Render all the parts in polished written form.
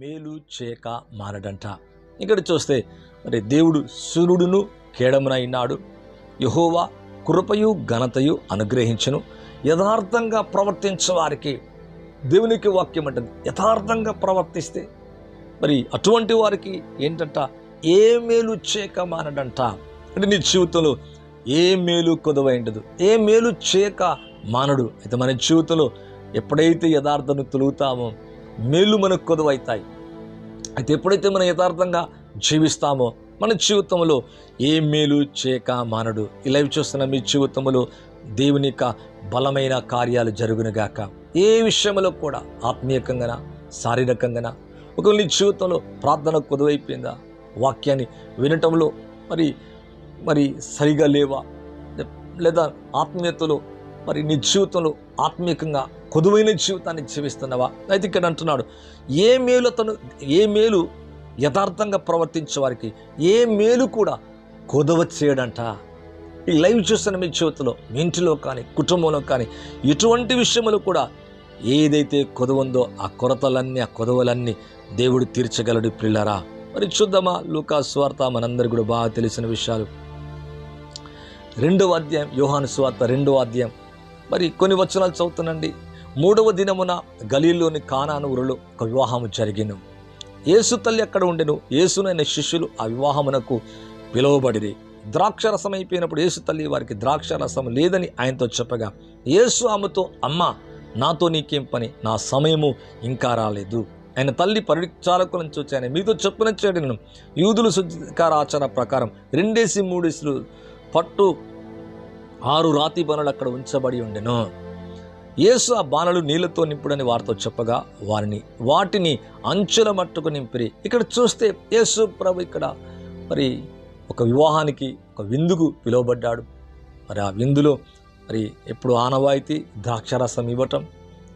మేలు చేయక మానడంట. ఇక్కడ చూస్తే మరి దేవుడు సూర్యుడును కేడమునైనాడు, యెహోవా కృపయు ఘనతయు అనుగ్రహించును. యథార్థంగా ప్రవర్తించే వారికి దేవునికి వాక్యం అంటుంది, యథార్థంగా ప్రవర్తిస్తే మరి అటువంటి వారికి ఏంటంట, ఏ మేలు చేయక మానడంట. అంటే నీ జీవితంలో ఏ మేలు కొదవైండదు, ఏ మేలు చేయక మానడు. అయితే మన జీవితంలో ఎప్పుడైతే యథార్థను తొలుగుతామో మేలు మనకు కొదవైతాయి. అయితే ఎప్పుడైతే మనం యథార్థంగా జీవిస్తామో మన జీవితంలో ఏ మేలు చేయక మానడు. ఈ లైవ్ చూస్తున్న మీ జీవితంలో దేవుని యొక్క బలమైన కార్యాలు జరుగునుగాక. ఏ విషయంలో కూడా ఆత్మీయకంగా శారీరకంగా ఒకవేళ నీ జీవితంలో ప్రార్థన కొదువైపోయిందా, వాక్యాన్ని వినటంలో మరి సరిగా లేవా, లేదా ఆత్మీయతలో మరి నీ జీవితంలో ఆత్మీయంగా కొదువైన జీవితాన్ని జీవిస్తున్నావా? అయితే ఇక్కడ అంటున్నాడు, ఏ మేలు యథార్థంగా ప్రవర్తించే వారికి ఏ మేలు కూడా కొదవ చేయడంట. ఈ లైవ్ చూస్తున్న మీ జీవితంలో, మీ ఇంటిలో కానీ కుటుంబంలో కానీ ఎటువంటి విషయంలో కూడా ఏదైతే కొదవుందో ఆ కొరతలన్నీ, ఆ కొదవలన్నీ దేవుడు తీర్చగలడు. ప్రియులారా, మరి చూద్దామా లూకా సువార్త, మనందరికీ కూడా బాగా తెలిసిన విషయాలు. 2వ అధ్యాయం, యోహాను సువార్త 2వ అధ్యాయం, మరి కొన్ని వచనాలు చదువుతానండి. 3వ దినమున గలీలోని కానాను ఊరిలో ఒక వివాహము జరిగిను. యేసు తల్లి అక్కడ ఉండెను. యేసునైన శిష్యులు ఆ వివాహమునకు పిలువబడిరి. ద్రాక్షరసం అయిపోయినప్పుడు యేసు తల్లి వారికి ద్రాక్షరసం లేదని ఆయనతో చెప్పగా, యేసు ఆమెతో, అమ్మా, నాతో నీకేం పని, నా సమయము ఇంకా రాలేదు. ఆయన తల్లి పరిచారకులను చూచి, ఆయన మీతో చెప్పునచ్చాడు, యూదులు శుద్ధికార ఆచార ప్రకారం 2-3 పట్టు 6 రాతి బాణలు అక్కడ ఉంచబడి ఉండెను. యేసు ఆ బాణలు నీళ్లతో నింపుడని వారితో చెప్పగా వాటిని అంచుల మట్టుకు నింపిరి. ఇక్కడ చూస్తే యేసు ప్రభు ఇక్కడ మరి ఒక వివాహానికి, ఒక విందుకు పిలువబడ్డాడు. మరి ఆ విందులో మరి ఎప్పుడు ఆనవాయితీ ద్రాక్షరసం ఇవ్వటం.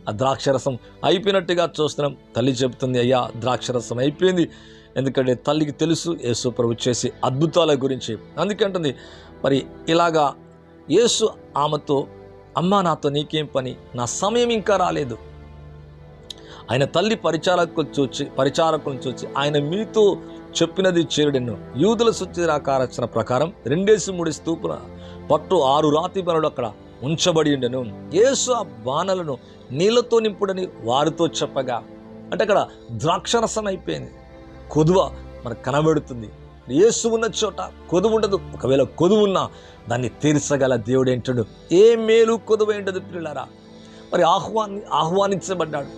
ఆ ద్రాక్షరసం అయిపోయినట్టుగా చూస్తున్నాం. తల్లి చెబుతుంది, అయ్యా ద్రాక్షరసం అయిపోయింది. ఎందుకంటే తల్లికి తెలుసు యేసు ప్రభు చేసే అద్భుతాల గురించి. అందుకంటుంది మరి ఇలాగా యేసు ఆమెతో, అమ్మా, నాతో నీకేం పని, నా సమయం ఇంకా రాలేదు. ఆయన తల్లి పరిచారకులను చూచి ఆయన మీతో చెప్పినది చేరుడెను. యూదుల శుద్ధికారాచరణ ప్రకారం 2-3 స్తూపుల పట్టు 6 రాతి బాణలు అక్కడ ఉంచబడి ఉండెను. యేసు ఆ బాణలను నీళ్లతో నింపుడని వారితో చెప్పగా, అంటే అక్కడ ద్రాక్షరసం అయిపోయింది. కొదువ మనకు కనబడుతుంది. యేసు ఉన్న చోట కొదువు ఉండదు. ఒకవేళ కొదువు ఉన్నా దాన్ని తీర్చగల దేవుడు ఏంటాడు, ఏ మేలు కొదువు ఏంటదు. పిల్లలారా, మరి ఆహ్వానించబడ్డాడు.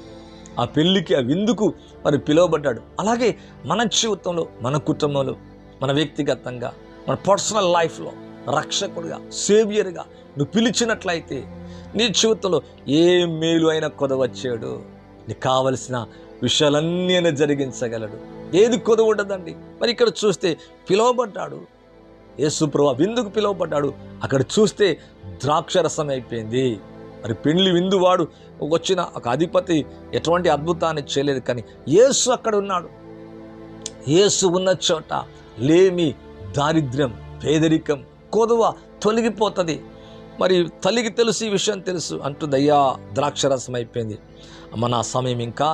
ఆ పెళ్లికి, ఆ విందుకు మరి పిలువబడ్డాడు. అలాగే మన జీవితంలో, మన కుటుంబంలో, మన వ్యక్తిగతంగా, మన పర్సనల్ లైఫ్లో రక్షకుడిగా, సేవియర్గా నువ్వు పిలిచినట్లయితే నీ జీవితంలో ఏ మేలు అయినా కొదవచ్చాడు. నీకు కావలసిన విషయాలన్నీ అయినా జరిగించగలడు. ఏది కొదవ ఉండదండి. మరి ఇక్కడ చూస్తే పిలువబడ్డాడు యేసు ప్రభువు, విందుకు పిలువబడ్డాడు. అక్కడ చూస్తే ద్రాక్షరసం అయిపోయింది. మరి పెళ్లి విందువాడు వచ్చిన ఒక అధిపతి ఎటువంటి అద్భుతాన్ని చేయలేదు, కానీ యేసు అక్కడ ఉన్నాడు. యేసు ఉన్న చోట లేమి, దారిద్ర్యం, పేదరికం, కొదువ తొలగిపోతుంది. మరి తల్లికి తెలుసు, ఈ విషయం తెలుసు. అంటుంది, అయ్యా ద్రాక్షరసం అయిపోయింది, అమ్మ, నా సమయం ఇంకా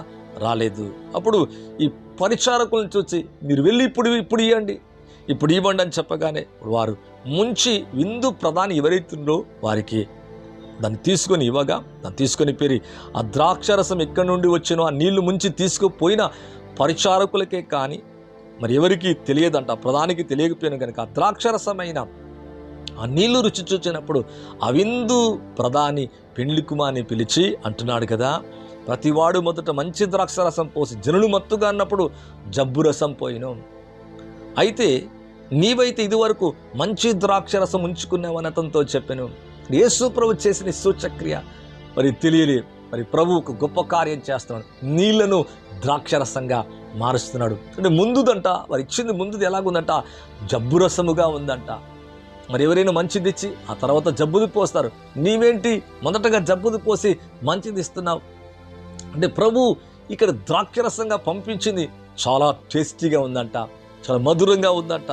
రాలేదు. అప్పుడు ఈ పరిచారకులను చూసి, మీరు వెళ్ళి ఇప్పుడు ఇవ్వండి, ఇప్పుడు ఇవ్వండి అని చెప్పగానే వారు ముంచి విందు ప్రధాని ఎవరైతుందో వారికి దాన్ని తీసుకొని ఇవ్వగా, దాన్ని తీసుకొని పెరి ఆ ద్రాక్షరసం ఎక్కడి నుండి వచ్చినో ఆ నీళ్లు ముంచి తీసుకుపోయిన పరిచారకులకే కానీ మరి ఎవరికి తెలియదంట, ప్రధానికి తెలియకపోయినా కనుక ఆ ద్రాక్షరసమైన ఆ నీళ్లు రుచి చూచినప్పుడు ఆ విందు ప్రధాని పెండ్లి కుమార్ని పిలిచి అంటున్నాడు కదా, ప్రతివాడు మొదట మంచి ద్రాక్షరసం పోసి జనులు మత్తుగా అన్నప్పుడు జబ్బు రసం పోయిను. అయితే నీవైతే ఇదివరకు మంచి ద్రాక్షరసం ఉంచుకున్నావని అతనితో చెప్పాను. యేసు ప్రభు చేసిన సూచక్రియ మరి తెలియలే. మరి ప్రభు ఒక గొప్ప కార్యం చేస్తున్నాడు, నీళ్లను ద్రాక్షరసంగా మారుస్తున్నాడు. అంటే ముందుదంట, వారు ఇచ్చింది ముందుది ఎలాగుందంట, జబ్బు రసముగా ఉందంట. మరి ఎవరైనా మంచిది ఇచ్చి ఆ తర్వాత జబ్బుది పోస్తారు, నీవేంటి మొదటగా జబ్బుది పోసి మంచిది ఇస్తున్నావు? అంటే ప్రభు ఇక్కడ ద్రాక్షరసంగా పంపించింది చాలా టేస్టీగా ఉందంట, చాలా మధురంగా ఉందంట.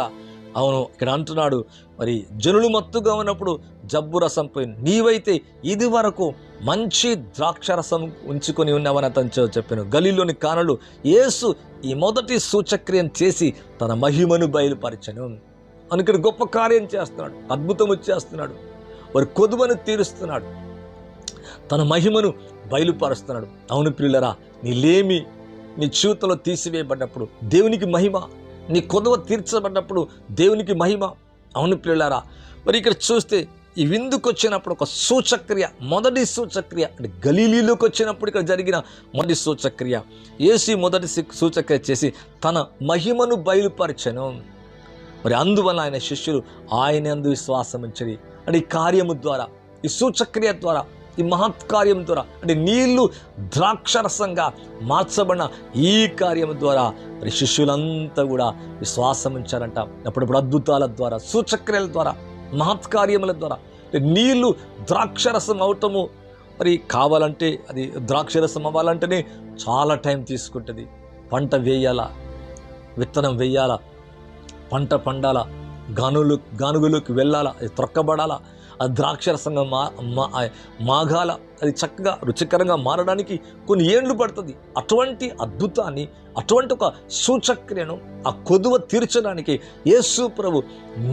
అవును, ఇక్కడ అంటున్నాడు, మరి జనులు మత్తుగా ఉన్నప్పుడు జబ్బు రసం పోయింది, నీవైతే ఇది వరకు మంచి ద్రాక్షరసం ఉంచుకొని ఉన్నావని అతను చెప్పాను. గలీలోని కానులు యేసు ఈ మొదటి సూచక్రియను చేసి తన మహిమను బయలుపరచను. అనుకుని గొప్ప కార్యం చేస్తున్నాడు, అద్భుతము చేస్తున్నాడు, వారి కొదువను తీరుస్తున్నాడు, తన మహిమను బయలుపరుస్తున్నాడు. అవును ప్రియులరా, నీ లేమి నీ జీవితంలో తీసివేయబడినప్పుడు దేవునికి మహిమ, నీ కొదవ తీర్చబడినప్పుడు దేవునికి మహిమ. అవును ప్రియులారా, మరి ఇక్కడ చూస్తే ఈ విందుకు వచ్చినప్పుడు ఒక సూచక్రియ, మొదటి సూచక్రియ అంటే గలీలీలోకి వచ్చినప్పుడు ఇక్కడ జరిగిన మొదటి సూచక్రియ, యేసు మొదటి సూచక్రియ చేసి తన మహిమను బయలుపరచెను. మరి అందువల్ల ఆయన శిష్యులు ఆయన యందు విశ్వాసం ఉంచిరి. అంటే ఈ కార్యము ద్వారా, ఈ సూచక్రియ ద్వారా, ఈ మహత్కార్యం ద్వారా, అంటే నీళ్లు ద్రాక్షరసంగా మార్చబడిన ఈ కార్యం ద్వారా మరి శిష్యులంతా కూడా విశ్వాసం ఉంచారంట. అప్పుడప్పుడు అద్భుతాల ద్వారా, సూచక్రియల ద్వారా, మహత్కార్యముల ద్వారా నీళ్లు ద్రాక్షరసం అవటము మరి కావాలంటే, అది ద్రాక్షరసం అవ్వాలంటేనే చాలా టైం తీసుకుంటుంది. పంట వేయాలా, విత్తనం వేయాలా, పంట పండాలా, గానుగులోకి వెళ్ళాలా, అది త్రొక్కబడాలా, అది ద్రాక్షరసంగా మాగాల, అది చక్కగా రుచికరంగా మారడానికి కొన్ని ఏండ్లు పడుతుంది. అటువంటి అద్భుతాన్ని, అటువంటి ఒక సూచక్రియను ఆ కొదువ తీర్చడానికి యేసు ప్రభు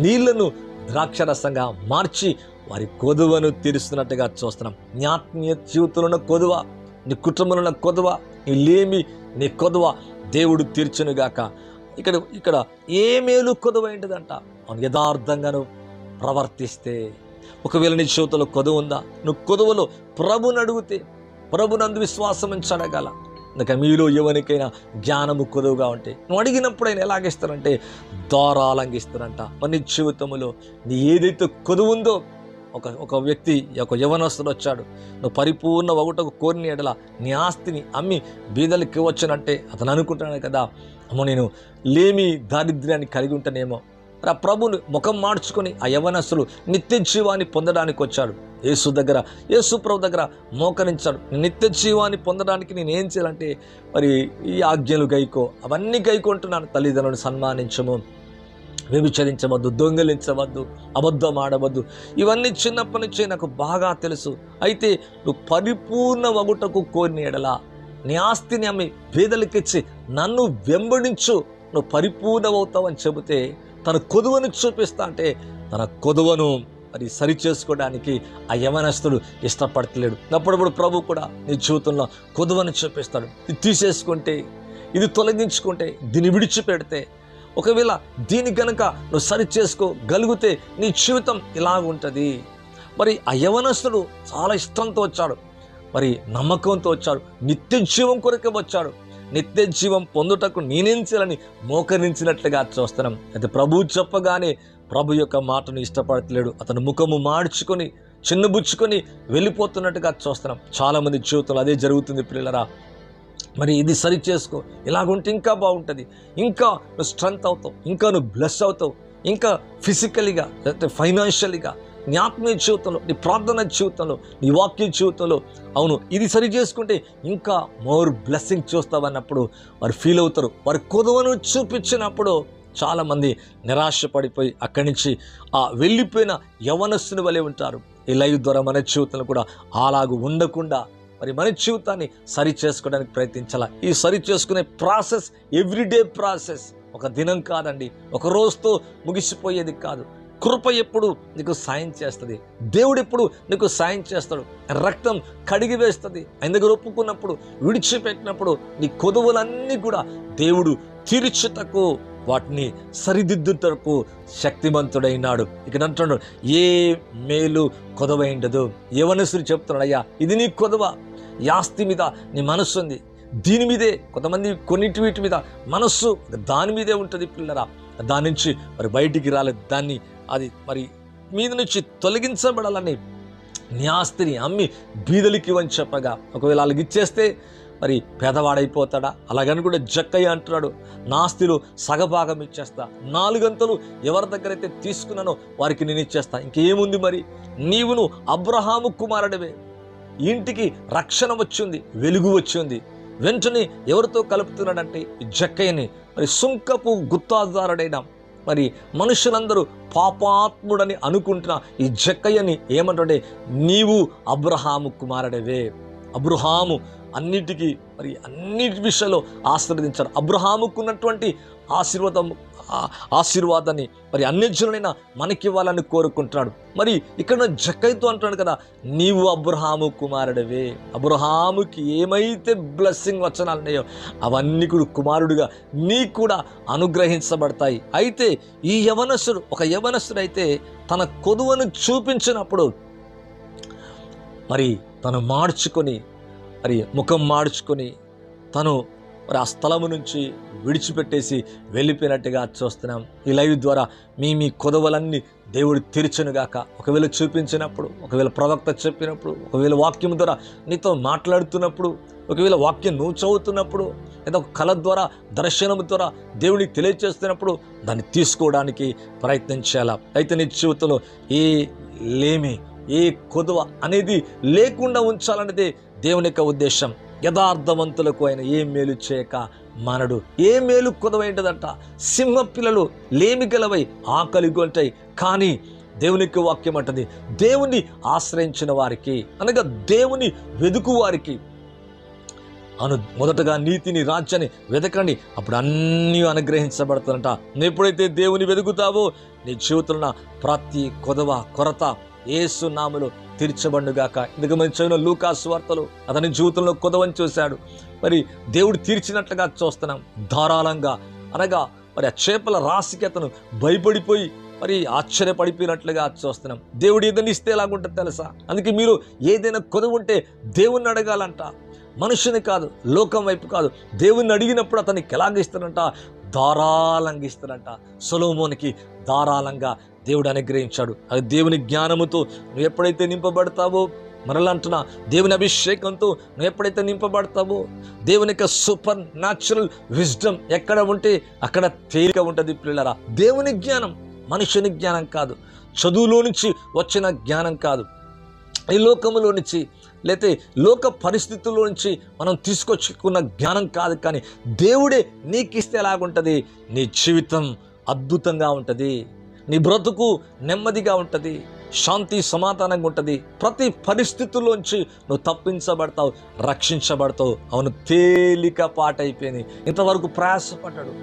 నీళ్లను ద్రాక్షరసంగా మార్చి వారి కొదువను తీరుస్తున్నట్టుగా చూస్తున్నాం. నీ ఆత్మీయ జీవితంలో ఉన్న కొదువ, నీ కుటుంబంలో ఉన్న కొదువ, నీ లేమి, నీ కొదువ దేవుడు తీర్చునుగాక. ఇక్కడ ఏ మేలు కొదువైంటిదంట, అవును, యథార్థంగా ప్రవర్తిస్తే. ఒకవేళ నీ జీవితంలో కొదువ ఉందా, నువ్వు కొదువలో ప్రభుని అడిగితే ప్రభునందు విశ్వాసం ఉంచి అడగాల. ఇంకా మీలో ఎవరికైనా జ్ఞానము కొదువుగా ఉంటే నువ్వు అడిగినప్పుడు ఆయన ఎలాగిస్తారంటే ధారాళంగిస్తారంట. మరి నీ జీవితంలో నీ ఏదైతే కొదువు ఉందో, ఒక వ్యక్తి, ఒక యవనస్తుడు వచ్చాడు, నువ్వు పరిపూర్ణ ఒకటకు కోరిన ఎడల నీ ఆస్తిని అమ్మి బీదలకి ఇవ్వచ్చునంటే అతను అనుకుంటాను కదా, అమ్మో నేను లేమి దారిద్ర్యాన్ని కలిగి ఉంటానేమో. మరి ఆ ప్రభుని ముఖం మార్చుకొని ఆ యవనస్తుడు నిత్య జీవాన్ని పొందడానికి వచ్చాడు. యేసు ప్రభు దగ్గర మోకరించాడు. నిత్య జీవాన్ని పొందడానికి నేను ఏం చేయాలంటే మరి ఈ ఆజ్ఞలు గైకో, అవన్నీ గైకుంటున్నాను. తల్లిదండ్రులను సన్మానించము, వ్యభిచరించవద్దు, దొంగిలించవద్దు, అబద్ధం ఆడవద్దు, ఇవన్నీ చిన్నప్పటి నుంచే నాకు బాగా తెలుసు. అయితే నువ్వు పరిపూర్ణ వగుటకు కోరిన ఎడల నీ ఆస్తిని అమ్మి పేదలకిచ్చి నన్ను వెంబడించు, నువ్వు పరిపూర్ణమవుతావని చెబితే తన కొదువను చూపిస్తా అంటే తన కొదువను మరి సరి చేసుకోవడానికి ఆ యవనస్తుడు ఇష్టపడతలేడు. అప్పుడప్పుడు ప్రభు కూడా నీ జీవితంలో కొదువను చూపిస్తాడు. ఇది తీసేసుకుంటే, ఇది తొలగించుకుంటే, దీన్ని విడిచిపెడితే, ఒకవేళ దీని కనుక నువ్వు సరి చేసుకోగలిగితే నీ జీవితం ఇలాగ ఉంటుంది. మరి ఆ యవనస్తుడు చాలా ఇష్టంతో వచ్చాడు, మరి నమ్మకంతో వచ్చాడు, నిత్య జీవం కొరకే వచ్చాడు. నిత్య జీవం పొందుటకు నేనేం చేయాలని మోకరించినట్లుగా చూస్తున్నాం. అయితే ప్రభు చెప్పగానే ప్రభు యొక్క మాటను ఇష్టపడతలేడు. అతను ముఖము మార్చుకొని చిన్నబుచ్చుకొని వెళ్ళిపోతున్నట్టుగా చూస్తున్నాం. చాలామంది జీవితంలో అదే జరుగుతుంది పిల్లరా. మరి ఇది సరి చేసుకో, ఇలాగుంటే ఇంకా బాగుంటుంది, ఇంకా నువ్వు స్ట్రెంగ్త్ అవుతావు, ఇంకా నువ్వు బ్లెస్ అవుతావు, ఇంకా ఫిజికల్గా లేకపోతే ఫైనాన్షియల్గా, నీ ఆత్మీయ జీవితంలో, నీ ప్రార్థన జీవితంలో, నీ వాక్య జీవితంలో, అవును ఇది సరి చేసుకుంటే ఇంకా మోర్ బ్లెస్సింగ్ చూస్తావన్నప్పుడు వారు ఫీల్ అవుతారు. వారి కొదువను చూపించినప్పుడు చాలామంది నిరాశపడిపోయి అక్కడి నుంచి వెళ్ళిపోయిన యవనస్తుని వలె ఉంటారు. ఈ లైవ్ ద్వారా మన జీవితంలో కూడా అలాగూ ఉండకుండా మరి మన జీవితాన్ని సరి చేసుకోవడానికి ప్రయత్నించాలా. ఈ సరి చేసుకునే ప్రాసెస్ ఎవ్రీడే ప్రాసెస్, ఒక దినం కాదండి, ఒక రోజుతో ముగిసిపోయేది కాదు. కృప ఎప్పుడు నీకు సాయం చేస్తుంది, దేవుడు ఎప్పుడు నీకు సాయం చేస్తాడు. రక్తం కడిగి వేస్తుంది. ఆయన దగ్గర ఒప్పుకున్నప్పుడు, విడిచిపెట్టినప్పుడు నీ కొదువులన్నీ కూడా దేవుడు తీర్చుటకు, వాటిని సరిదిద్దుటకు శక్తిమంతుడైనాడు. ఇక్కడ అంటున్నాడు ఏ మేలు కొదవైండదు. యవనస్తుడు చెప్తున్నాడు, అయ్యా ఇది నీ కొదవ, ఈ ఆస్తి మీద నీ మనస్సు ఉంది, దీని మీదే, కొంతమంది కొన్నిటి వీటి మీద మనస్సు దాని మీదే ఉంటుంది పిల్లరా. దాని నుంచి మరి బయటికి రాలేదు, దాన్ని అది మరి మీద నుంచి తొలగించబడాలని నీ ఆస్తిని అమ్మి బీదలకి ఇవ్వని చెప్పగా, ఒకవేళ వాళ్ళకి ఇచ్చేస్తే మరి పేదవాడైపోతాడా? అలాగని కూడా జక్కయ్య అంటున్నాడు, నా ఆస్తిలో సగభాగం ఇచ్చేస్తా, 4 గంటలు ఎవరి దగ్గర అయితే తీసుకున్నానో వారికి నేను ఇచ్చేస్తా. ఇంకేముంది మరి, నీవును అబ్రహాము కుమారుడివే, ఇంటికి రక్షణ వచ్చింది, వెలుగు వచ్చింది. వెంటనే ఎవరితో కలుపుతున్నాడంటే జక్కయ్యని, మరి సుంకపు గుత్తాదారుడైన మరి మనుషులందరూ పాపాత్ముడని అనుకుంటున్న ఈ జక్కయ్యని ఏమంటే, నీవు అబ్రహాము కుమారుడవే. అబ్రహాము అన్నిటికీ మరి అన్నిటి విషయంలో ఆశీర్వదించాడు. అబ్రహాముకున్నటువంటి ఆశీర్వాదాన్ని మరి అన్యజనులైన మనకివ్వాలని కోరుకుంటున్నాడు. మరి ఇక్కడ జక్కయ్యతో అంటున్నాడు కదా, నీవు అబ్రహాము కుమారుడవే. అబ్రహాముకి ఏమైతే బ్లెస్సింగ్ వచనాలు ఉన్నాయో అవన్నీ కూడా కుమారుడుగా నీకు కూడా అనుగ్రహించబడతాయి. అయితే ఈ యవనస్తుడు, ఒక యవనస్తుడు అయితే తన కొదువను చూపించినప్పుడు మరి తను మార్చుకొని, మరి ముఖం మార్చుకొని తను మరి ఆ స్థలము నుంచి విడిచిపెట్టేసి వెళ్ళిపోయినట్టుగా చూస్తున్నాం. ఈ లైవ్ ద్వారా మీ కొదవలన్నీ దేవుడు తెరిచెనుగాక. ఒకవేళ చూపించినప్పుడు, ఒకవేళ ప్రవక్త చెప్పినప్పుడు, ఒకవేళ వాక్యం ద్వారా నీతో మాట్లాడుతున్నప్పుడు, ఒకవేళ వాక్యం నువ్వు చదువుతున్నప్పుడు, లేదా ఒక కళ ద్వారా, దర్శనం ద్వారా దేవుడికి తెలియజేస్తున్నప్పుడు దాన్ని తీసుకోవడానికి ప్రయత్నం చేయాలి. అయితే నీ జీవితంలో ఏ లేమి, ఏ కొదవ అనేది లేకుండా ఉంచాలనేదే దేవుని యొక్క ఉద్దేశం. యథార్థవంతులకు ఆయన ఏ మేలు చేయక మానడు. ఏ మేలు కొదవైంటదంట. సింహ పిల్లలు లేమి గలవై ఆకలి కొంటాయి, కానీ దేవునికి వాక్యం అంటది, దేవుని ఆశ్రయించిన వారికి, అనగా దేవుని వెదుకు వారికి మొదటగా నీతిని, రాజ్యాన్ని వెతకండి, అప్పుడు అన్నీ అనుగ్రహించబడతారంట. నువ్వు ఎప్పుడైతే దేవుని వెతుకుతావో నీ జీవితంలో ప్రతి కొదవ, కొరత యేసు నామములో తీర్చబడుగాక. ఇందుకు మనం చదివిన లూకా సువార్తలో అతని జీవితంలో కొదవని చూశాడు. మరి దేవుడు తీర్చినట్లుగా చూస్తున్నాం. ధారాళంగా, అనగా మరి ఆ చేపల రాశికి అతను భయపడిపోయి మరి ఆశ్చర్యపడిపోయినట్లుగా చూస్తున్నాం. దేవుడు ఏదైనా ఇస్తే ఎలాగుంటుంది తెలుసా? అందుకే మీరు ఏదైనా కొదవ ఉంటే దేవుణ్ణి అడగాలంట, మనుషుని కాదు, లోకం వైపు కాదు. దేవుణ్ణి అడిగినప్పుడు అతనికి ఎలాగిస్తాడంట? ధారాళంగా ఇస్తాడంట. సొలొమోనుకి ధారాళంగా దేవుడు అనుగ్రహించాడు. అది దేవుని జ్ఞానముతో నువ్వు ఎప్పుడైతే నింపబడతావో, మరలా అంటున్నా, దేవుని అభిషేకంతో నువ్వు ఎప్పుడైతే నింపబడతావో, దేవుని యొక్క సూపర్ న్యాచురల్ విజ్డమ్ ఎక్కడ ఉంటే అక్కడ తేలిక ఉంటుంది పిల్లరా. దేవుని జ్ఞానం మనుషుని జ్ఞానం కాదు, చదువులో నుంచి వచ్చిన జ్ఞానం కాదు, ఈ లోకములో నుంచి లేతే లోక పరిస్థితుల్లో నుంచి మనం తీసుకొచ్చుకున్న జ్ఞానం కాదు. కానీ దేవుడే నీకిస్తే ఎలాగుంటుంది? నీ జీవితం అద్భుతంగా ఉంటుంది, నీ బ్రతుకు నెమ్మదిగా ఉంటుంది, శాంతి సమాధానంగా ఉంటుంది. ప్రతి పరిస్థితుల్లోంచి నువ్వు తప్పించబడతావు, రక్షించబడతావు. అవును, తేలిక పాటైపోయింది. ఇంతవరకు ప్రయాసపడ్డాడు,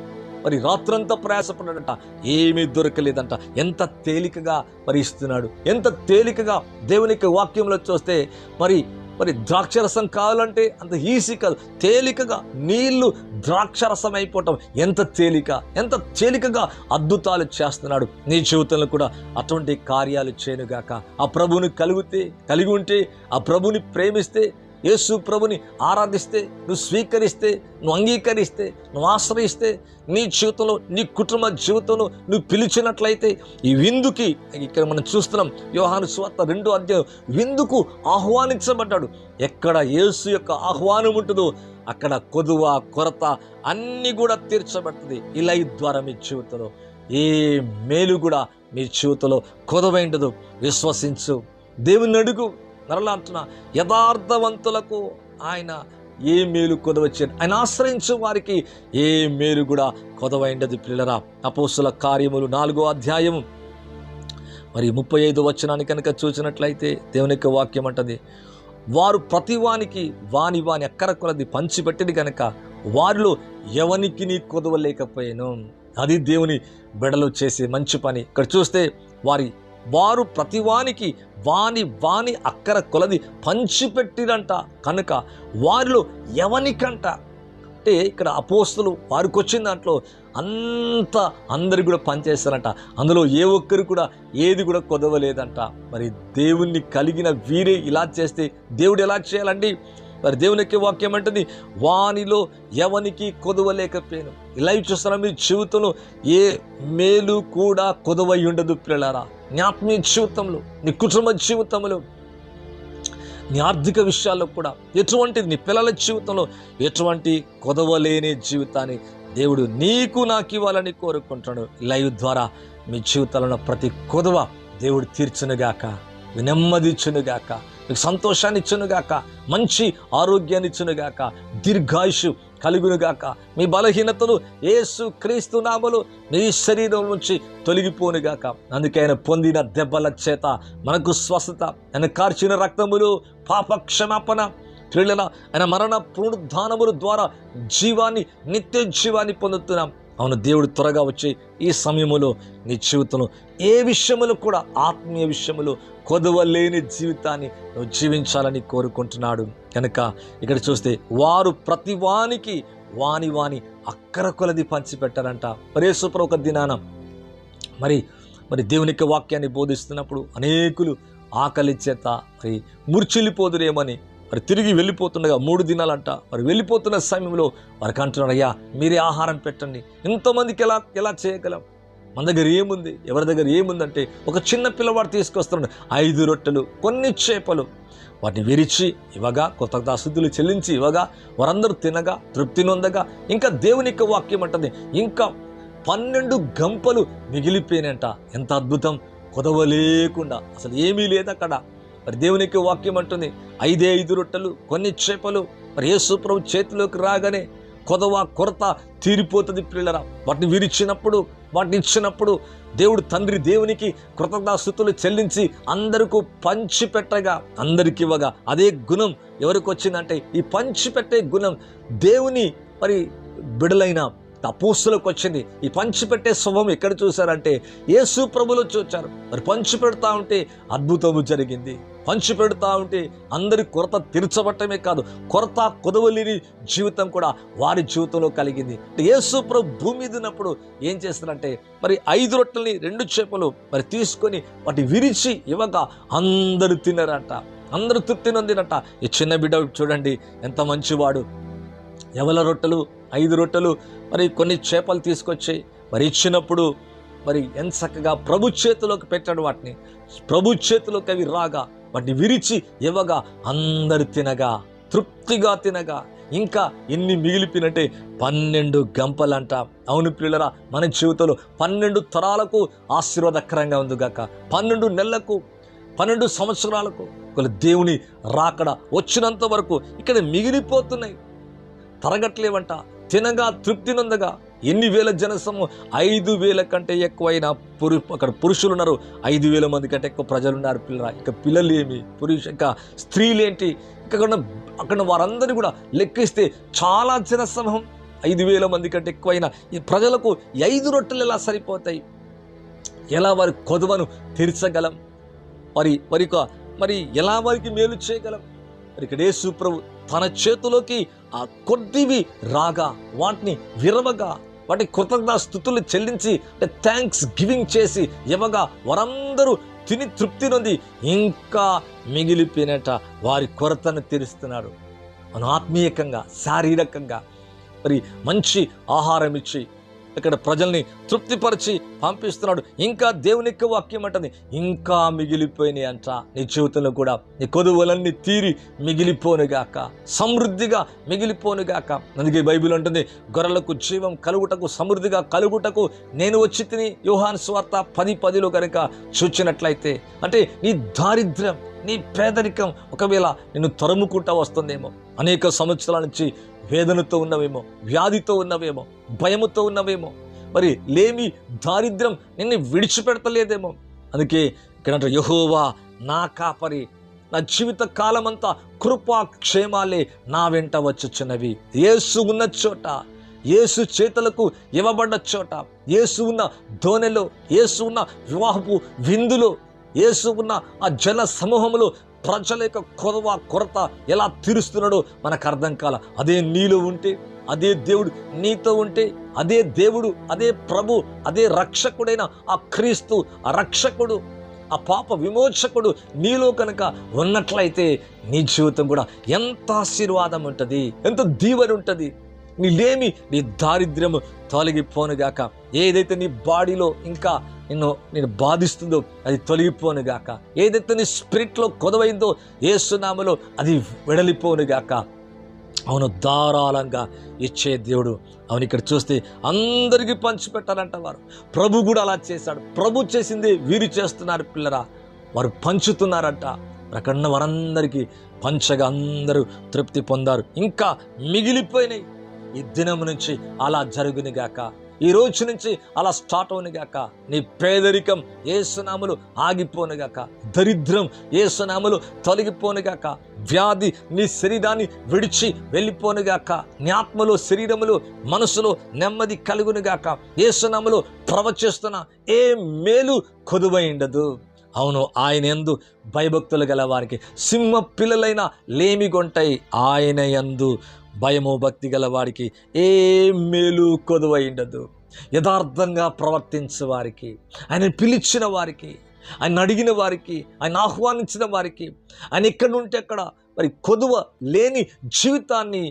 మరి రాత్రంతా ప్రయాసపడ్డాడంట, ఏమీ దొరకలేదంట. ఎంత తేలికగా మరి ఇస్తున్నాడు, ఎంత తేలికగా దేవునికి వాక్యంలో చూస్తే మరి ద్రాక్షరసం కావాలంటే అంత ఈజీ కాదు. తేలికగా నీళ్లు ద్రాక్షరసం అయిపోవటం ఎంత తేలిక, ఎంత తేలికగా అద్భుతాలు చేస్తున్నాడు. నీ జీవితంలో కూడా అటువంటి కార్యాలు చేయనుగాక. ఆ ప్రభువుని కలిగి ఉంటే, ఆ ప్రభుని ప్రేమిస్తే, యేసు ప్రభుని ఆరాధిస్తే, నువ్వు స్వీకరిస్తే, నువ్వు అంగీకరిస్తే, నువ్వు ఆశ్రయిస్తే, నీ జీవితంలో, నీ కుటుంబ జీవితంలో నువ్వు పిలిచినట్లయితే ఈ విందుకి, ఇక్కడ మనం చూస్తున్నాం యోహాను సువార్త 2వ అధ్యాయం, విందుకు ఆహ్వానించబడ్డాడు. ఎక్కడ యేసు యొక్క ఆహ్వానం ఉంటుందో అక్కడ కొదువ, కొరత అన్నీ కూడా తీర్చబడుతుంది. ఇలా ద్వారా మీ జీవితంలో ఏ మేలు కూడా మీ జీవితంలో కొదవైండదు. విశ్వసించు, దేవుని అడుగు. మరలా అంటున్నా, యథార్థవంతులకు ఆయన ఏ మేలు కొదవచ్చాడు. ఆయన ఆశ్రయించు వారికి ఏ మేలు కూడా కొదవైండదు పిల్లరా. అపోస్తుల కార్యములు 4వ అధ్యాయము మరి 35వ వచనాన్ని కనుక చూసినట్లయితే దేవుని యొక్క వాక్యం అంటది, వారు ప్రతివానికి వాని అక్కర కొలది పంచిపెట్టింది కనుక వారిలో ఎవనికి నీ కొదవలేకపోయాను. అది దేవుని బిడ్డలు చేసే మంచి పని. ఇక్కడ చూస్తే వారు ప్రతివానికి వాని అక్కర కొలది పంచిపెట్టిరంట కనుక వారిలో ఎవనికంట. అంటే ఇక్కడ అపోస్తులు వారికి వచ్చిన దాంట్లో అందరికి కూడా పనిచేస్తారంట. అందులో ఏ ఒక్కరు కూడా ఏది కూడా కొదవలేదంట. మరి దేవుణ్ణి కలిగిన వీరే ఇలా చేస్తే దేవుడు ఎలా చేయాలండి? మరి దేవునికి వాక్యం అంటుంది, వానిలో ఎవనికి కొదవలేకపోయాను. ఇలా చూస్తారా? మీ జీవితంలో ఏ మేలు కూడా కొదవై ఉండదు పిల్లలారా. నీ ఆత్మీయ జీవితంలో, నీ కుటుంబ జీవితంలో, నీ ఆర్థిక విషయాల్లో కూడా ఎటువంటిది, నీ పిల్లల జీవితంలో ఎటువంటి కొదవలేని జీవితాన్ని దేవుడు నీకు నాకు ఇవ్వాలని కోరుకుంటున్నాడు. లైవ్ ద్వారా మీ జీవితంలో ప్రతి కొదవ దేవుడు తీర్చునుగాక, నెమ్మది ఇచ్చునుగాక, మీకు సంతోషాన్ని ఇచ్చునుగాక, మంచి ఆరోగ్యాన్ని ఇచ్చునుగాక, దీర్ఘాయుషు కలుగునుగాక. మీ బలహీనతలు యేసు క్రీస్తు నామములో మీ శరీరం నుంచి తొలగిపోనుగాక. అందుకే ఆయన పొందిన దెబ్బల చేత మనకు స్వస్థత, ఆయన కార్చిన రక్తములు పాప క్షమాపణ, ప్రియులారా ఆయన మరణ పునరుద్ధానముల ద్వారా జీవాన్ని, నిత్య జీవాన్ని పొందుతున్నాం. అవును, దేవుడు త్వరగా వచ్చి ఈ సమయంలో నీ జీవితంలో ఏ విషయములో కూడా ఆత్మీయ విషయములో కొదవలేని జీవితాన్ని నువ్వు జీవించాలని కోరుకుంటున్నాడు. కనుక ఇక్కడ చూస్తే వారు ప్రతి వానికి వాని వాని అక్కర కొలది పంచిపెట్టారంట. మరి యేసుప్రభు ఒక దినాన మరి దేవునికి వాక్యాన్ని బోధిస్తున్నప్పుడు అనేకులు ఆకలి చేత మరి మూర్ఛిల్లిపోదురేమని మరి తిరిగి వెళ్ళిపోతుండగా 3 దినాలంట. మరి వెళ్ళిపోతున్న సమయంలో వారికి అంటున్నాడు, అయ్యా మీరే ఆహారం పెట్టండి. ఇంతమందికి ఎలా చేయగలం? మన దగ్గర ఏముంది? ఎవరి దగ్గర ఏముందంటే ఒక చిన్న పిల్లవాడు తీసుకొస్తున్నాడు 5 రొట్టెలు, కొన్ని చేపలు. వాటిని విరిచి ఇవ్వగా, కృతజ్ఞతాస్తుతులు చెల్లించి ఇవ్వగా, వారందరూ తినగా తృప్తి నొందగా, ఇంకా దేవునికి వాక్యం అంటుంది ఇంకా 12 గంపలు మిగిలిపోయినంట. ఎంత అద్భుతం! కొదవలేకుండా, అసలు ఏమీ లేదు అక్కడ. మరి దేవునికి వాక్యం అంటుంది 5 రొట్టెలు, కొన్ని చేపలు. మరి యేసు ప్రభు చేతిలోకి రాగానే కొరత తీరిపోతుంది ప్రియులారా. వాటిని విరిచినప్పుడు, వాటిని ఇచ్చినప్పుడు దేవుడు తండ్రి దేవునికి కృతజ్ఞతాస్తుతులు చెల్లించి అందరికీ పంచిపెట్టగా, అందరికి ఇవ్వగా అదే గుణం ఎవరికి వచ్చిందంటే ఈ పంచిపెట్టే గుణం దేవుని మరి బిడలైన అపోస్తులకు వచ్చింది. ఈ పంచిపెట్టే స్వభావం ఎక్కడ చూశారంటే యేసు ప్రభులో చూచారు. మరి పంచిపెడతా ఉంటే అద్భుతము జరిగింది. పంచిపెడతా ఉంటే అందరి కొరత తీర్చబట్టమే కాదు, కొరత కొదవలేని జీవితం కూడా వారి జీవితంలో కలిగింది. యేసు ప్రభు భూమి మీద ఉన్నప్పుడు ఏం చేస్తారంటే మరి 5 రొట్టెల్ని 2 చేపలు మరి తీసుకొని వాటి విరిచి ఇవ్వగా అందరూ తిన్నారంట. అందరూ తృప్తి నొందినట్ట. ఈ చిన్న బిడ్డ చూడండి ఎంత మంచివాడు. ఎవల రొట్టెలు 5 రొట్టెలు మరి కొన్ని చేపలు తీసుకొచ్చి మరి ఇచ్చినప్పుడు మరి ఎంత చక్కగా ప్రభు చేతిలోకి పెట్టాడు. వాటిని ప్రభు చేతిలోకి అవి రాగా వాటిని విరిచి ఇవ్వగా అందరు తినగా, తృప్తిగా తినగా, ఇంకా ఎన్ని మిగిలిపోయినంటే 12 గంపలంట. అవును ప్రియులారా, మన జీవితంలో 12 తరాలకు ఆశీర్వాదకరంగా ఉందిగాక. 12 నెలలకు, 12 సంవత్సరాలకు దేవుని రాకడ వచ్చినంత వరకు ఇక్కడ మిగిలిపోతున్నాయి, తరగట్లేవంట. తినగా తృప్తి నొందగా ఎన్ని వేల జనసమూహం, 5,000 కంటే ఎక్కువైన అక్కడ పురుషులు ఉన్నారు, 5,000 మంది కంటే ఎక్కువ ప్రజలు ఉన్నారు పిల్లరా. ఇక పిల్లలు ఏమి, ఇంకా స్త్రీలేంటి, అక్కడ వారందరినీ కూడా లెక్కిస్తే చాలా జనసమూహం, 5,000 మంది కంటే ఎక్కువైన ఈ ప్రజలకు 5 రొట్టెలు ఎలా సరిపోతాయి? ఎలా వారి కొదువను తీర్చగలం? మరి ఎలా వారికి మేలు చేయగలం? మరి ఇక్కడ యేసు ప్రభు తన చేతిలోకి ఆ కొద్దివి రాగా వాటిని విరవగా వాటి కృతజ్ఞతాస్తుతులు చెల్లించి అంటే థ్యాంక్స్ గివింగ్ చేసి ఇవ్వగా వారందరూ తిని తృప్తి నొంది ఇంకా మిగిలిపోయినట వారి కొరతను తీరుస్తున్నాడు. మన ఆత్మీయకంగా, శారీరకంగా మరి మంచి ఆహారం ఇచ్చి ఇక్కడ ప్రజల్ని తృప్తిపరిచి పంపిస్తున్నాడు. ఇంకా దేవునికి వాక్యం అంటుంది ఇంకా మిగిలిపోయినాయి అంట. నీ జీవితంలో కూడా నీ కొదువులన్నీ తీరి మిగిలిపోనుగాక, సమృద్ధిగా మిగిలిపోనుగాక. అందుకే బైబిల్ అంటుంది గొర్రెలకు జీవం కలుగుటకు, సమృద్ధిగా కలుగుటకు నేను వచ్చి తిని. యోహాను సువార్త 10:10 కనుక చూచినట్లయితే అంటే నీ దారిద్ర్యం, నీ పేదరికం ఒకవేళ నిన్ను తరుముకుంటా వస్తుందేమో, అనేక సంవత్సరాల నుంచి వేదనతో ఉన్నవేమో, వ్యాధితో ఉన్నవేమో, భయముతో ఉన్నవేమో, మరి లేమి దారిద్ర్యం నిన్ను విడిచిపెడతలేదేమో. అందుకే ఇక్కడ యెహోవా నా కాపరి, నా జీవిత కాలమంతా కృపా క్షేమాలే నా వెంట వచ్చుచున్నవి. యేసు ఉన్న చోట, యేసు చేతులకు ఇవ్వబడ్డ చోట, యేసు ఉన్న దోనెలో, యేసు ఉన్న వివాహపు విందులో, యేసు ఉన్న ఆ జన సమూహంలో ప్రజల యొక్క కొరత ఎలా తీరుస్తున్నాడో మనకు అర్థం కాల. అదే నీలో ఉంటే, అదే దేవుడు నీతో ఉంటే, అదే దేవుడు, అదే ప్రభు, అదే రక్షకుడైన ఆ క్రీస్తు, ఆ రక్షకుడు, ఆ పాప విమోచకుడు నీలో కనుక ఉన్నట్లయితే నీ జీవితం కూడా ఎంత ఆశీర్వాదం ఉంటుంది, ఎంత దీవెన ఉంటుంది. నీ లేమి, నీ దారిద్ర్యము తొలగిపోనుగాక. ఏదైతే నీ బాడీలో ఇంకా నేను బాధిస్తుందో అది తొలగిపోనుగాక. ఏదైతే నీ స్పిరిట్లో కొదవైందో యేసు నామములో అది వెడలిపోనుగాక. అవును, ధారాళంగా ఇచ్చే దేవుడు. అవును, ఇక్కడ చూస్తే అందరికీ పంచిపెట్టారంట వారు. ప్రభు కూడా అలా చేశాడు. ప్రభు చేసింది వీరు చేస్తున్నారు పిల్లరా. వారు పంచుతున్నారంట. అక్కడున్న వారందరికీ పంచగా అందరూ తృప్తి పొందారు. ఇంకా మిగిలిపోయినాయి. ఈ దినం నుంచి అలా జరుగునుగాక, ఈ రోజు నుంచి అలా స్టార్ట్ అవునుగాక. నీ పేదరికం యేసునామములో ఆగిపోనుగాక, దరిద్రం యేసునామములో తొలగిపోనుగాక, వ్యాధి నీ శరీరాన్ని విడిచి వెళ్ళిపోనుగాక, నీ ఆత్మలో శరీరములో మనసులో నెమ్మది కలుగునుగాక. యేసునామములో ప్రవచిస్తున్న ఏ మేలు కొదువై ఉండదు. అవును, ఆయన యందు భయభక్తులు గల వారికి సింహ పిల్లలైన లేమిగొంటై, ఆయన యందు భయము భక్తి గల వారికి ఏ మేలు కొదువై ఉండదు. యథార్థంగా ప్రవర్తించే వారికి, ఆయన పిలిచిన వారికి, ఆయన అడిగిన వారికి, ఆయన ఆహ్వానించిన వారికి, ఆయన ఎక్కడి నుండి అక్కడ మరి కొదువ లేని జీవితాన్ని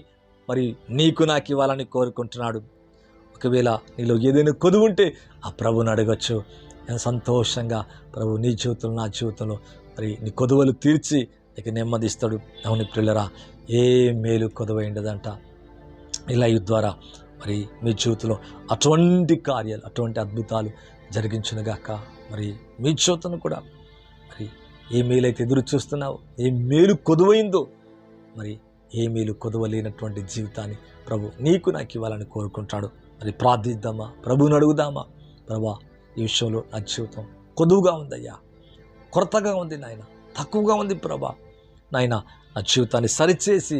మరి నీకు నాకు ఇవ్వాలని కోరుకుంటున్నాడు. ఒకవేళ నీలో ఏదైనా కొదువు ఉంటే ఆ ప్రభుని అడగచ్చు. నేను సంతోషంగా ప్రభు నీ జీవితంలో నా జీవితంలో మరి నీ కొదువలు తీర్చి నీకు నెమ్మదిస్తాడు. అవును ప్రియులరా, ఏ మేలు కొదువై ఉండదంట. ఈ లైవ్ ద్వారా మరి మీ జీవితంలో అటువంటి కార్యాలు, అటువంటి అద్భుతాలు జరిగించునుగాక. మరి మీ జీవితంలో కూడా మరి ఏ మేలైతే ఎదురు చూస్తున్నావు, ఏ మేలు కొదువైందో, మరి ఏ మేలు కొదువలేనటువంటి జీవితాన్ని ప్రభు నీకు నాకు ఇవ్వాలని కోరుకుంటాడు. మరి ప్రార్థిద్దామా, ప్రభువుని అడుగుదామా. ప్రభా, ఈ విషయంలో నా జీవితం కొదువుగా ఉందయ్యా, కొరతగా ఉంది నాయన, తక్కువగా ఉంది ప్రభా. నాయన నా జీవితాన్ని సరిచేసి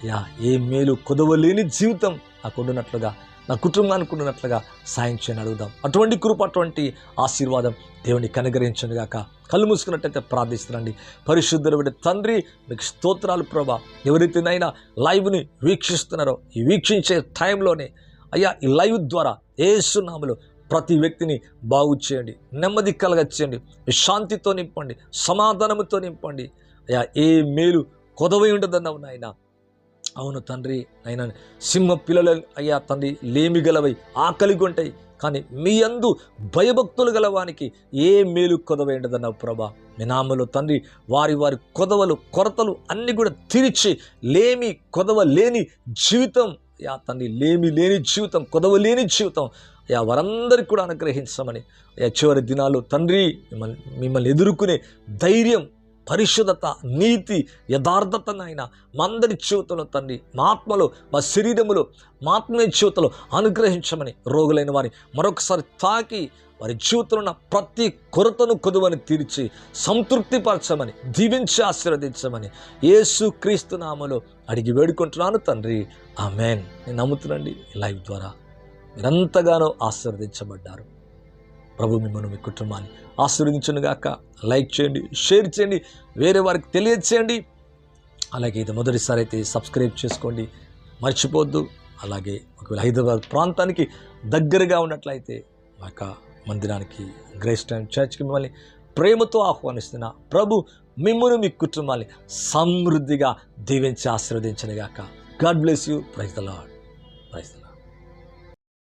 అయ్యా ఏ మేలు కొదవలేని జీవితం నాకు ఉండునట్లుగా, నా కుటుంబానికి ఉండునట్లుగా సాయం చేయని అడుగుదాం. అటువంటి కృప, అటువంటి ఆశీర్వాదం దేవునికి అనుగ్రహించనుగాక. కళ్ళు మూసుకున్నట్టయితే ప్రార్థిస్తున్నాండి. పరిశుద్ధుడైన తండ్రి, మీకు స్తోత్రాలు ప్రభా. ఎవరైతేనైనా లైవ్ని వీక్షిస్తున్నారో ఈ వీక్షించే టైంలోనే అయ్యా ఈ లైవ్ ద్వారా యేసు నామములో ప్రతి వ్యక్తిని బాగు చేయండి, నెమ్మది కలగచేయండి, శాంతితో నింపండి, సమాధానముతో నింపండి. అయ్యా ఏ మేలు కొదవై ఉండదన్నావు నాయన. అవును తండ్రి, అయినా సింహ పిల్లలు అయ్యా తండ్రి లేమి గలవై ఆకలి కొంటాయి, కానీ మీ యందు భయభక్తులు గలవానికి ఏ మేలు కొదవై ఉండదన్నావు ప్రభా. మీ నామములో తండ్రి వారి వారి కొదవలు కొరతలు అన్నీ కూడా తీర్చి లేమి కొదవ లేని జీవితం అయ్యా తండ్రి, లేమి లేని జీవితం, కొదవ లేని జీవితం అయ్యా వారందరికీ కూడా అనుగ్రహించమని అయ్యా చివరి దినాల్లో తండ్రి మిమ్మల్ని ఎదుర్కొనే ధైర్యం, పరిశుద్ధత, నీతి, యథార్థత నాయన మా అందరి జీవితంలో తండ్రి, మా ఆత్మలో, మా శరీరములో, మా ఆత్మీయ జీవితంలో అనుగ్రహించమని, రోగులైన వారి మరొకసారి తాకి వారి జీవితంలో ఉన్న ప్రతి కొరతను కొదువని తీర్చి సంతృప్తిపరచమని, దీవించి ఆశీర్వదించమని యేసు క్రీస్తు నామములో అడిగి వేడుకుంటున్నాను తండ్రి. ఆమేన్. నేను నమ్ముతున్నాండి ఈ లైవ్ ద్వారా మీరంతగానో ఆశీర్వదించబడ్డారు. ప్రభు మిమ్మల్ని, మీ కుటుంబాన్ని ఆశీర్వదించునుగాక. లైక్ చేయండి, షేర్ చేయండి, వేరే వారికి తెలియచేయండి. అలాగే ఇది మొదటిసారి అయితే సబ్స్క్రైబ్ చేసుకోండి, మర్చిపోద్దు. అలాగే ఒకవేళ హైదరాబాద్ ప్రాంతానికి దగ్గరగా ఉన్నట్లయితే మా యొక్క మందిరానికి, గ్రేస్ టైమ్ చర్చ్కి మిమ్మల్ని ప్రేమతో ఆహ్వానిస్తున్న ప్రభు మిమ్మల్ని, మీ కుటుంబాన్ని సమృద్ధిగా దీవించి ఆశీర్వదించునుగాక. God bless you. Praise the Lord. Praise the lord.